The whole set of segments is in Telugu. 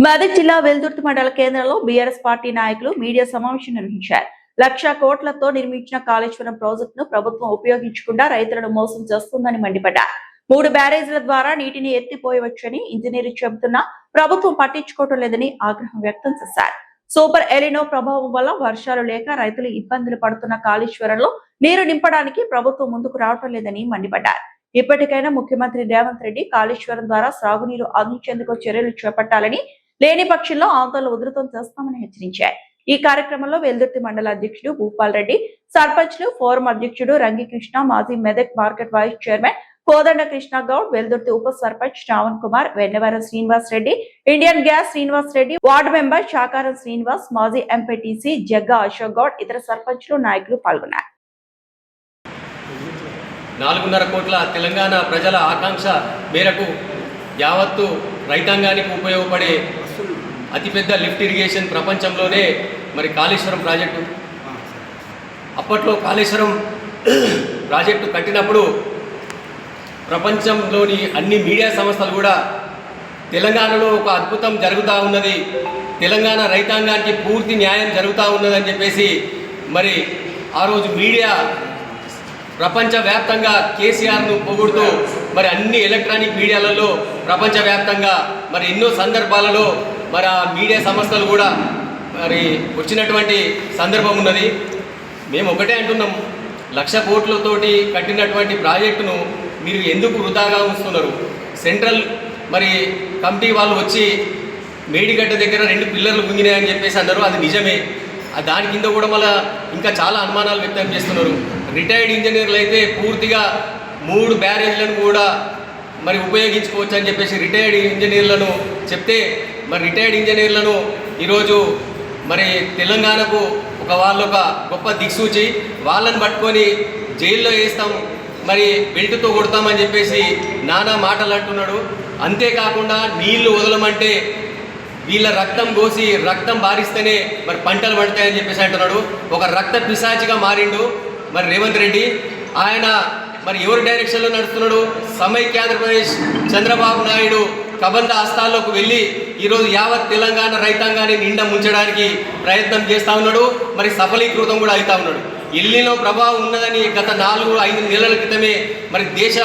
మెదక్ జిల్లా వెల్దుర్తి మండల కేంద్రంలో బీఆర్ఎస్ పార్టీ నాయకులు మీడియా సమావేశం నిర్వహించారు. 1,00,00,000 కోట్లతో నిర్మించిన కాళేశ్వరం ప్రాజెక్టును ప్రభుత్వం ఉపయోగించకుండా రైతులను మోసం చేస్తుందని మండిపడ్డారు. 3 బ్యారేజీల ద్వారా నీటిని ఎత్తిపోయవచ్చని ఇంజనీర్లు చెబుతున్నా ప్రభుత్వం పట్టించుకోవడం లేదని ఆగ్రహం వ్యక్తం చేశారు. సూపర్ ఎలినో ప్రభావం వల్ల వర్షాలు లేక రైతులు ఇబ్బందులు పడుతున్న కాళేశ్వరంలో నీరు నింపడానికి ప్రభుత్వం ముందుకు రావడం లేదని మండిపడ్డారు. ఇప్పటికైనా ముఖ్యమంత్రి రేవంత్ రెడ్డి కాళేశ్వరం ద్వారా సాగునీరు అందించేందుకు చర్యలు చేపట్టాలని, లేని పక్షంలో ఆందోళన ఉధృతం చేస్తామని హెచ్చరించారు. ఈ కార్యక్రమంలో వెల్దుర్తి మండల అధ్యక్షుడు భూపాల్ రెడ్డి, సర్పంచ్లు, ఫోరం అధ్యక్షుడు రంగికృష్ణ, మాజీ మెదక్ మార్కెట్ వైస్ చైర్మన్ కోదండ కృష్ణ గౌడ్, వెల్దుర్తి ఉప sarpanch Shravan Kumar, Vennavaram Srinivas Reddy, Indian gas Srinivas Reddy, ward member Shakaram Srinivas, మాజీ ఎంపీటీసీ జగ్గా అశోక్ గౌడ్, ఇతర సర్పంచ్లు, నాయకులు పాల్గొన్నారు. 4.5 కోట్ల తెలంగాణ ప్రజల ఆకాంక్ష మేరకు యావత్తు రైతాంగానికి ఉపయోగపడే అతిపెద్ద లిఫ్ట్ ఇరిగేషన్ ప్రపంచంలోనే మరి కాళేశ్వరం ప్రాజెక్టు. అప్పట్లో కాళేశ్వరం ప్రాజెక్టు కట్టినప్పుడు ప్రపంచంలోని అన్ని మీడియా సంస్థలు కూడా తెలంగాణలో ఒక అద్భుతం జరుగుతూ ఉన్నది, తెలంగాణ రైతాంగానికి పూర్తి న్యాయం జరుగుతూ ఉన్నదని చెప్పేసి మరి ఆ రోజు మీడియా ప్రపంచవ్యాప్తంగా కేసీఆర్ను పొగుడుతూ మరి అన్ని ఎలక్ట్రానిక్ మీడియాలలో ప్రపంచవ్యాప్తంగా మరి ఎన్నో సందర్భాలలో మరి ఆ మీడియా సంస్థలు కూడా మరి వచ్చినటువంటి సందర్భం ఉన్నది. మేము ఒకటే అంటున్నాం, 1,00,000 కోట్లతోటి కట్టినటువంటి ప్రాజెక్టును మీరు ఎందుకు వృధాగా ఉంచుతున్నారు? సెంట్రల్ మరి కమిటీ వాళ్ళు వచ్చి మేడిగడ్డ దగ్గర 2 పిల్లర్లు గుంగినాయని చెప్పేసి అన్నారు. అది నిజమే. దాని కింద కూడా మళ్ళీ ఇంకా చాలా అనుమానాలు వ్యక్తం చేస్తున్నారు. రిటైర్డ్ ఇంజనీర్లు అయితే పూర్తిగా 3 బ్యారేజ్లను కూడా మరి ఉపయోగించుకోవచ్చు అని చెప్పేసి రిటైర్డ్ ఇంజనీర్లను చెప్తే, మరి రిటైర్డ్ ఇంజనీర్లను ఈరోజు మరి తెలంగాణకు వాళ్ళొక గొప్ప దిక్సూచి, వాళ్ళని పట్టుకొని జైల్లో వేస్తాం, మరి బెల్ట్తో కొడతామని చెప్పేసి నానా మాటలు అంటున్నాడు. అంతేకాకుండా నీళ్లు వదలమంటే వీళ్ళ రక్తం కోసి రక్తం బారిస్తేనే మరి పంటలు పడతాయని చెప్పేసి అంటున్నాడు. ఒక రక్త పిశాచిగా మారిండు మరి రేవంత్ రెడ్డి. ఆయన మరి ఎవరి డైరెక్షన్లో నడుస్తున్నాడు? సమైక్య ఆంధ్రప్రదేశ్ చంద్రబాబు నాయుడు కబంధ హస్తాల్లోకి వెళ్ళి ఈరోజు యావత్ తెలంగాణ రైతాంగాన్ని నిండా ముంచడానికి ప్రయత్నం చేస్తూ ఉన్నాడు. మరి సఫలీకృతం కూడా అవుతూ ఉన్నాడు. ఎల్లినో ప్రభావం ఉన్నదని గత 4-5 నెలల క్రితమే మరి దేశ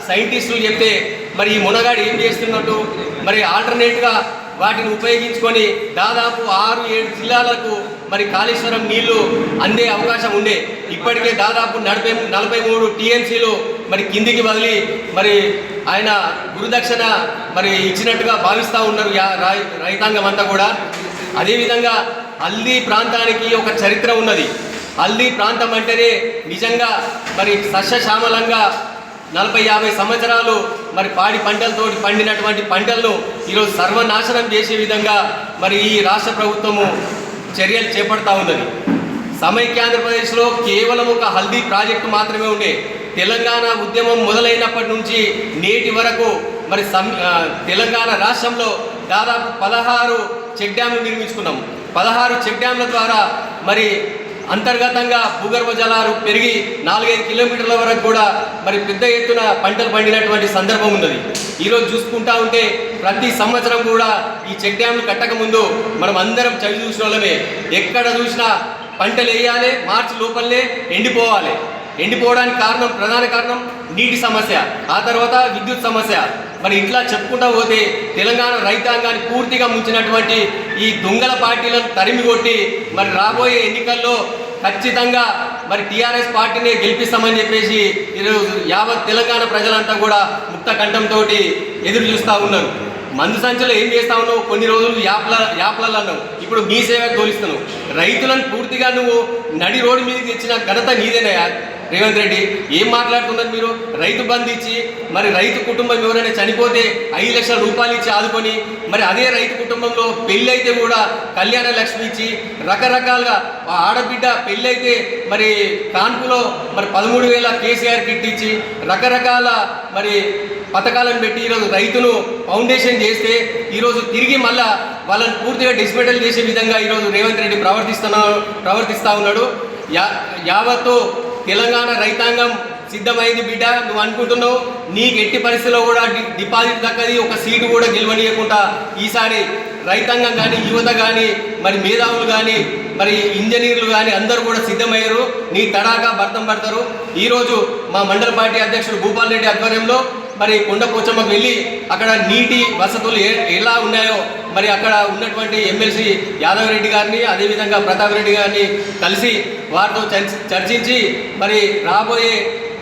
సైంటిస్టులు చెప్తే మరి ఈ మునగాడు ఏం చేస్తున్నట్టు మరి ఆల్టర్నేట్గా వాటిని ఉపయోగించుకొని దాదాపు 6-7 జిల్లాలకు మరి కాళేశ్వరం నీళ్లు అందే అవకాశం ఉండే. ఇప్పటికే దాదాపు 43 టీఎంసీలు మరి కిందికి వదిలి మరి ఆయన గురుదక్షిణ మరి ఇచ్చినట్టుగా భావిస్తూ ఉన్నారు రైతాంగం అంతా కూడా. అదేవిధంగా హల్దీ ప్రాంతానికి ఒక చరిత్ర ఉన్నది. హల్దీ ప్రాంతం అంటేనే నిజంగా మరి సస్యశ్యామలంగా 40-50 సంవత్సరాలు మరి పాడి పంటలతో పండినటువంటి పంటలను ఈరోజు సర్వనాశనం చేసే విధంగా మరి ఈ రాష్ట్ర ప్రభుత్వము చర్యలు చేపడతా ఉన్నది. సమైక్య ఆంధ్రప్రదేశ్లో కేవలం ఒక హల్దీ ప్రాజెక్టు మాత్రమే ఉండే. తెలంగాణ ఉద్యమం మొదలైనప్పటి నుంచి నేటి వరకు మరి తెలంగాణ రాష్ట్రంలో దాదాపు 16 చెక్ డ్యామ్లు నిర్మించుకున్నాం. 16 చెక్ డ్యామ్ల ద్వారా మరి అంతర్గతంగా భూగర్భ జలాలు పెరిగి 4-5 కిలోమీటర్ల వరకు కూడా మరి పెద్ద ఎత్తున పంటలు పండినటువంటి సందర్భం ఉన్నది. ఈరోజు చూసుకుంటా ఉంటే ప్రతి సంవత్సరం కూడా ఈ చెక్ డ్యామ్లు కట్టకముందు మనం అందరం చవి చూసిన వాళ్ళమే. ఎక్కడ చూసినా పంటలు వేయాలి, మార్చి లోపలనే ఎండిపోవాలి. ఎండిపోవడానికి ప్రధాన కారణం నీటి సమస్య, ఆ తర్వాత విద్యుత్ సమస్య. మరి ఇట్లా చెప్పుకుంటా పోతే తెలంగాణ రైతాంగాన్ని పూర్తిగా ముంచినటువంటి ఈ దొంగల పార్టీలను తరిమి కొట్టి మరి రాబోయే ఎన్నికల్లో ఖచ్చితంగా మరి టీఆర్ఎస్ పార్టీనే గెలిపిస్తామని చెప్పేసి ఈరోజు యావత్ తెలంగాణ ప్రజలంతా కూడా ముక్త కంఠంతో ఎదురు చూస్తూ ఉన్నారు. మందు సంచులో ఏం చేస్తా ఉన్నావు? కొన్ని రోజులు యాప్లలో అన్నావు, ఇప్పుడు మీ సేవకు తోలిస్తున్నావు. రైతులను పూర్తిగా నువ్వు నడి రోడ్డు మీదకి ఇచ్చిన ఘనత నీదేనయా రేవంత్ రెడ్డి. ఏం మాట్లాడుతున్నారు మీరు? రైతు బంధు ఇచ్చి మరి రైతు కుటుంబం ఎవరైనా చనిపోతే 5 లక్షల రూపాయలు ఇచ్చి ఆదుకొని మరి అదే రైతు కుటుంబంలో పెళ్ళి అయితే కూడా కళ్యాణ లక్ష్మి ఇచ్చి రకరకాలుగా ఆడబిడ్డ పెళ్ళి అయితే మరి కాన్పులో మరి 13,000 కేసీఆర్ కిట్ ఇచ్చి రకరకాల మరి పథకాలను పెట్టి ఈరోజు రైతును ఫౌండేషన్ చేస్తే ఈరోజు తిరిగి మళ్ళా వాళ్ళని పూర్తిగా డిస్మెటల్ చేసే విధంగా ఈరోజు రేవంత్ రెడ్డి ప్రవర్తిస్తూ ఉన్నాడు. యావత్తు తెలంగాణ రైతాంగం సిద్ధమైంది బిడ్డ. నువ్వు అనుకుంటున్నావు నీకు ఎట్టి పరిస్థితిలో కూడా డిపాజిట్ దక్కది, ఒక సీటు కూడా గెలవనీయకుండా ఈసారి రైతాంగం కానీ యువత కానీ మరి మేధావులు కానీ మరి ఇంజనీర్లు కానీ అందరూ కూడా సిద్ధమయ్యారు. నీ తడాగా భర్తం పడతారు. ఈరోజు మా మండల పార్టీ అధ్యక్షుడు భూపాల్ రెడ్డి ఆధ్వర్యంలో మరి కొండపోచమ్మకు వెళ్ళి అక్కడ నీటి వసతులు ఎలా ఉన్నాయో మరి అక్కడ ఉన్నటువంటి ఎమ్మెల్సీ యాదవ్ రెడ్డి గారిని అదేవిధంగా ప్రతాప్ రెడ్డి గారిని కలిసి వారితో చర్చించి మరి రాబోయే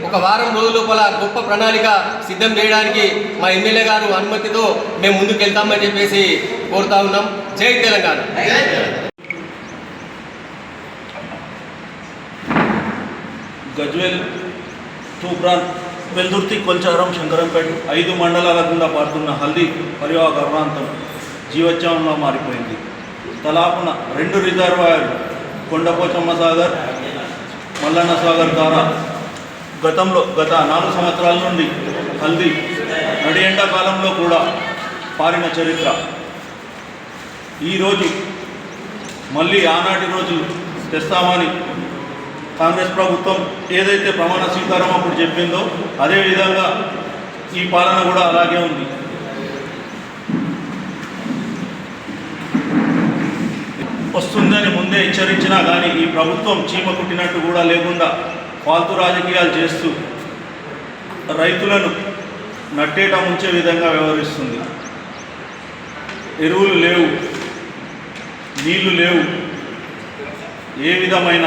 ఒక వారం రోజుల లోపల గొప్ప ప్రణాళిక సిద్ధం చేయడానికి మా ఎమ్మెల్యే గారు అనుమతితో మేము ముందుకు వెళ్తామని చెప్పేసి కోరుతా ఉన్నాం. జై తెలంగాణ. గజ్వేల్, తూప్రాన్, వెల్దుర్తి, కొల్చారం, శంకరంపేట 5 మండలాల గుండా పారుతున్న హల్దీ పరివాహ గర్భాంతం జీవోత్సవంలో మారిపోయింది. తలాపున 2 రిజర్వాయర్లు కొండపోచమ్మ సాగర్, మల్లన్న సాగర్ ద్వారా గత 4 సంవత్సరాల నుండి హల్దీ నడి ఎండాకాలంలో కూడా పారిన చరిత్ర. ఈరోజు మళ్ళీ ఆనాటి రోజులు తెస్తామని కాంగ్రెస్ ప్రభుత్వం ఏదైతే ప్రమాణ స్వీకారం అప్పుడు చెప్పిందో అదేవిధంగా ఈ పాలన కూడా అలాగే ఉంది. వస్తుందని ముందే హెచ్చరించినా కానీ ఈ ప్రభుత్వం చీమ కుట్టినట్టు కూడా లేకుండా ఫాల్తూ రాజకీయాలు చేస్తూ రైతులను నట్టేట ముంచే విధంగా వ్యవహరిస్తుంది. ఎరువులు లేవు, నీళ్లు లేవు, ఏ విధమైన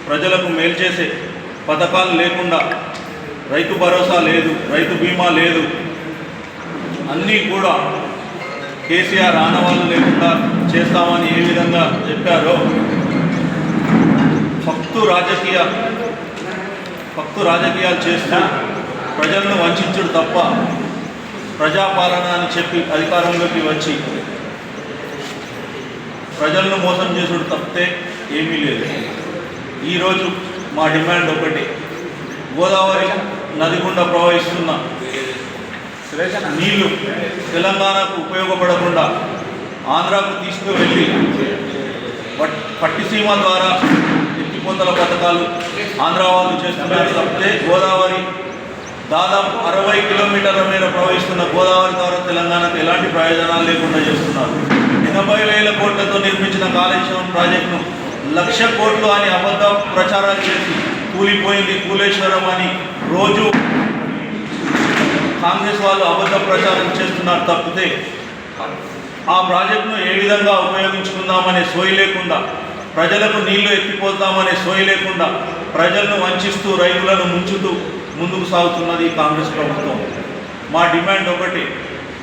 ప్రజలకు మేలు చేసే పథకాలు లేకుండా, రైతు భరోసా లేదు, రైతు బీమా లేదు, అన్నీ కూడా కేసీఆర్ ఆనవాళ్ళు లేకుండా చేస్తామని ఏ విధంగా చెప్పారో భక్తు రాజకీయాలు చేస్తూ ప్రజలను వంచడం తప్ప ప్రజాపాలన అని చెప్పి అధికారంలోకి వచ్చి ప్రజలను మోసం చేసుడు తప్పితే ఏమీ లేదు. ఈరోజు మా డిమాండ్ ఒకటి, గోదావరి నది గుండా ప్రవహిస్తున్న నీళ్లు తెలంగాణకు ఉపయోగపడకుండా ఆంధ్రాకు తీసుకువెళ్ళి పట్టిసీమ ద్వారా ఎత్తిపోతల పథకాలు ఆంధ్ర వాళ్ళు చేస్తున్నారు తప్పితే గోదావరి దాదాపు 60 కిలోమీటర్ల మేర ప్రవహిస్తున్న గోదావరి ద్వారా తెలంగాణకు ఎలాంటి ప్రయోజనాలు లేకుండా చేస్తున్నారు. 80,000 కోట్లతో నిర్మించిన కాళేశ్వరం ప్రాజెక్టును 1,00,000 కోట్లు అని అబద్ధ ప్రచారాలు చేసి కూలిపోయింది కూలేశ్వరం అని రోజు కాంగ్రెస్ వాళ్ళు అబద్ధ ప్రచారం చేస్తున్నారు తప్పితే ఆ ప్రాజెక్టును ఏ విధంగా ఉపయోగించుకుందామనే సోయి లేకుండా, ప్రజలకు నీళ్లు ఎత్తిపోతామనే సోయి లేకుండా ప్రజలను వంచిస్తూ రైతులను ముంచుతూ ముందుకు సాగుతున్నది కాంగ్రెస్ ప్రభుత్వం. మా డిమాండ్ ఒకటి,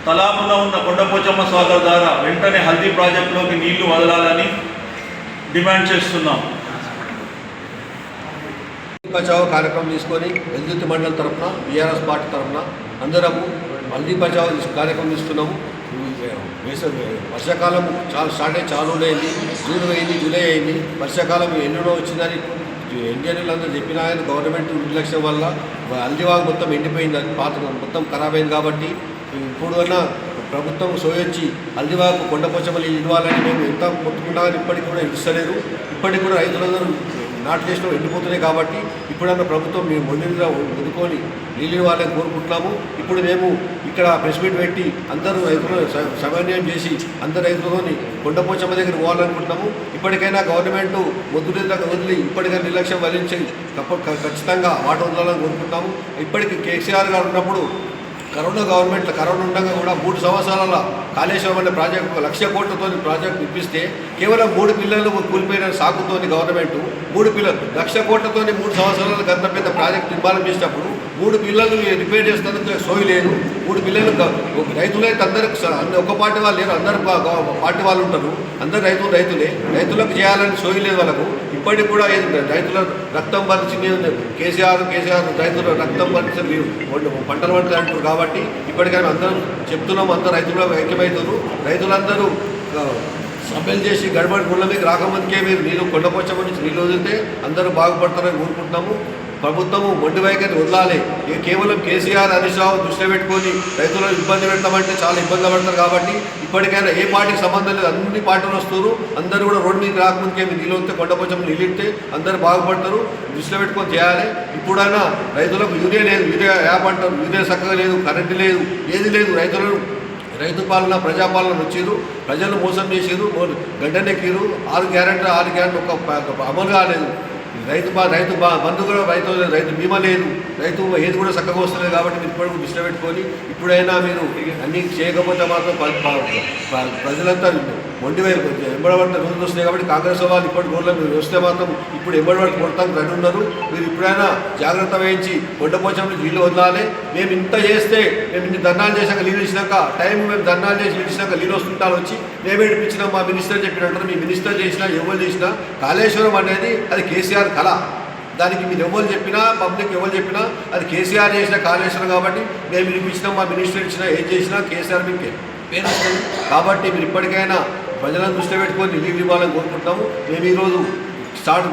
తలాపున ఉన్న కొండపోచమ్మ సాగర్ ద్వారా వెంటనే హల్దీ ప్రాజెక్టులోకి నీళ్లు వదలాలని డిమాండ్ చేస్తున్నాం. బచావో కార్యక్రమం తీసుకొని వెల్దుర్తి మండలం తరఫున బీఆర్ఎస్ పార్టీ తరఫున అందరము హల్దీ బచావో కార్యక్రమం తీసుకున్నాము. వర్షాకాలం స్టార్ట్ అయ్యి చాలా అయింది, జూన్ అయింది, జూలై అయింది. వర్షాకాలం ఎన్నడో వచ్చిందని ఇంజనీర్లు అందరూ చెప్పినా కానీ గవర్నమెంట్ నిర్లక్ష్యం వల్ల హల్దీవాగు మొత్తం ఎండిపోయింది, అది పాత మొత్తం ఖరాబ్ అయింది. కాబట్టి ఇప్పుడు అన్నా ప్రభుత్వం సోయొచ్చి హల్దీవాగు కొండపోచమ్మలు ఇవ్వాలని మేము ఎంత కొట్టుకున్నా కానీ ఇప్పటికి కూడా ఇస్తలేరు. ఇప్పటికి కూడా రైతులందరూ నాటు చేసిన ఎండిపోతున్నాయి. కాబట్టి ఇప్పుడన్నా ప్రభుత్వం మేము మొండిగా వదుకొని నీళ్ళు వాళ్ళని కోరుకుంటున్నాము. ఇప్పుడు మేము ఇక్కడ ప్రెస్ మీట్ పెట్టి అందరూ రైతులను సమన్వయం చేసి అందరు రైతులతోని కొండపోచమ్మ దగ్గర పోవాలనుకుంటున్నాము. ఇప్పటికైనా గవర్నమెంట్ మొద్దుదాకా వదిలి ఇప్పటికైనా నిర్లక్ష్యం వహించి ఖచ్చితంగా వాటర్ వదలాలని కోరుకుంటున్నాము. ఇప్పటికి కేసీఆర్ గారు ఉన్నప్పుడు కరోనా ఉండగా కూడా 3 సంవత్సరాల కాళేశ్వరం అనే ప్రాజెక్టు 1,00,000 కోట్లతో ప్రాజెక్టు ఇప్పిస్తే కేవలం 3 పిల్లలు కూలిపోయిన సాకుతోని గవర్నమెంట్ 3 పిల్లలు 1,00,000 కోట్లతో 3 సంవత్సరాలు గంట పెద్ద ప్రాజెక్టు నిర్మాణం చేసినప్పుడు 3 పిల్లలు రిపేర్ చేస్తున్నందుకు సోయి లేదు. 3 పిల్లలు రైతులైతే అందరికి ఒక పార్టీ వాళ్ళు లేరు, అందరు పార్టీ వాళ్ళు ఉంటారు, అందరు రైతులే. రైతులకు చేయాలని సోయి లేదు వాళ్ళకు. ఇప్పటికి కూడా రైతుల రక్తం పరిచి కేసీఆర్ రైతుల రక్తం పరిచి పంటలు పండుతాయి అంటారు. కాబట్టి ఇప్పటికైనా అందరం చెప్తున్నాం, అందరు రైతులు ఐక్యమవుతారు. రైతులందరూ సభ్యులు చేసి గడబడి గుళ్ళ మీకు రాకముందుకే మీరు నీళ్ళు కొండపోచమ్మ నుంచి నీళ్ళు వదిలితే అందరూ బాగుపడతారని కోరుకుంటున్నాము. ప్రభుత్వము మొండి వైఖరి వదలాలి. కేవలం కేసీఆర్ హరీష్ రావు దృష్టిలో పెట్టుకొని రైతులను ఇబ్బంది పెడతామంటే చాలా ఇబ్బంది పడతారు. కాబట్టి ఇప్పటికైనా ఏ పార్టీకి సంబంధం లేదు, అన్ని పార్టీలు వస్తారు. అందరూ కూడా రోడ్డు మీద రాకముందుకే మీరు నీళ్ళు వస్తే కొండపోచమ్మ నీళ్ళు ఇస్తే అందరూ బాగుపడతారు. దృష్టిలో పెట్టుకొని చేయాలి. ఇప్పుడైనా రైతులకు యూరియా లేదు, యూరియా యాప్ అంటారు, యూరియా చక్కగా లేదు, కరెంటు లేదు, ఏది లేదు. రైతు పాలన ప్రజాపాలన వచ్చారు, ప్రజలు మోసం చేసారు, గడ్డనెక్కిరు. 6 గ్యారెంటీ ఒక అమలు కాలేదు. రైతు బంధు కూడా రైతు బీమా లేదు, రైతు ఏది కూడా చక్కగా వస్తలేదు. కాబట్టి మీరు ఇప్పుడు దృష్టి పెట్టుకొని ఇప్పుడైనా మీరు అన్నీ చేయకపోతే మాత్రం ప్రజలంతా మొండి ఎంబడబడిన రోజులు వస్తున్నాయి. కాబట్టి కాంగ్రెస్ వాళ్ళు ఇప్పటి రోజుల్లో మీరు వస్తే మాత్రం ఇప్పుడు ఎంబడబడి కొడతాం రెడీ ఉన్నారు. మీరు ఇప్పుడైనా జాగ్రత్త వహించి కొండపోచంలో నీళ్ళు వదలాలి. మేము ఇంత చేస్తే మేము ఇన్ని ధర్నాలు చేశాక నీళ్ళు ఇచ్చినాక మేము ధర్నాలు చేసి నీళ్ళు ఇచ్చినాక నీళ్ళు వస్తుంటారు వచ్చి మేమే ఇప్పించినాం మా మినిస్టర్ చెప్పినట్టు. మీ మినిస్టర్ చేసినా ఎవరు చేసినా కాళేశ్వరం అనేది అది కేసీఆర్ కళ. దానికి మీరు ఎవరు చెప్పినా పబ్లిక్ ఎవరు చెప్పినా అది కేసీఆర్ చేసిన కాళేశ్వరం. కాబట్టి మేము ఇప్పించినాం మా మినిస్టర్ ఇచ్చినా ఏం చేసినా కేసీఆర్ మీకు పేరు వస్తుంది. కాబట్టి మీరు ఇప్పటికైనా ప్రజలను దృష్టి పెట్టుకొని నీళ్ళు ఇవ్వాలని కోరుకుంటున్నాము. మేము ఈరోజు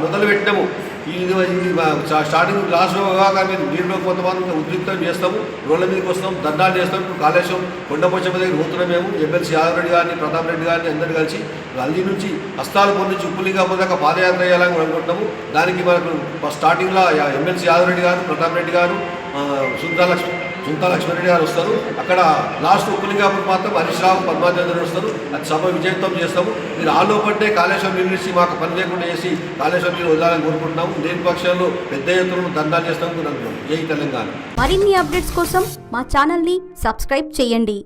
మొదలు పెట్టినాము. ఇది స్టార్టింగ్ లాస్ట్ విభాగా మేము నీళ్ళలో కొంతమంది ఉద్రిక్తం చేస్తాము, రోడ్ల మీదకి వస్తాం, దండాలు చేస్తాం. ఇప్పుడు కాళేశ్వరం కొండపోచమ్మ దగ్గర పోతున్నాం. మేము ఎమ్మెల్సీ యాదవ్ రెడ్డి గారిని, ప్రతాప్ రెడ్డి గారిని అందరూ కలిసి అల్లి నుంచి హస్తాలపూర్ నుంచి ఉప్పులింగాపూర్ దాకా పాదయాత్ర చేయాలని అనుకుంటున్నాము. దానికి మనకు స్టార్టింగ్లో ఎమ్మెల్సీ యాదవ్ రెడ్డి గారు, ప్రతాప్ రెడ్డి గారు, సుంతా లక్ష్మణరెడ్డి గారు వస్తారు. అక్కడ లాస్ట్ ఉప్పులింగాపూర్ మాత్రం హరీష్ రావు, పద్మాచంద్రుడు వస్తారు. అది సభ విజయవంతం చేస్తాము. మీరు ఆ లోపట్టే కాళేశ్వరం నీళ్ళు ఇచ్చి మాకు పని లేకుండా చేసి కాళేశ్వరం నీళ్ళు వదలాలని కోరుకుంటున్నాము. లేని పక్షంలో పెద్ద ఎత్తున దండాలు చేస్తాము. జై తెలంగాణ. మరిన్ని అప్డేట్స్ కోసం మా ఛానల్ని సబ్స్క్రైబ్ చేయండి.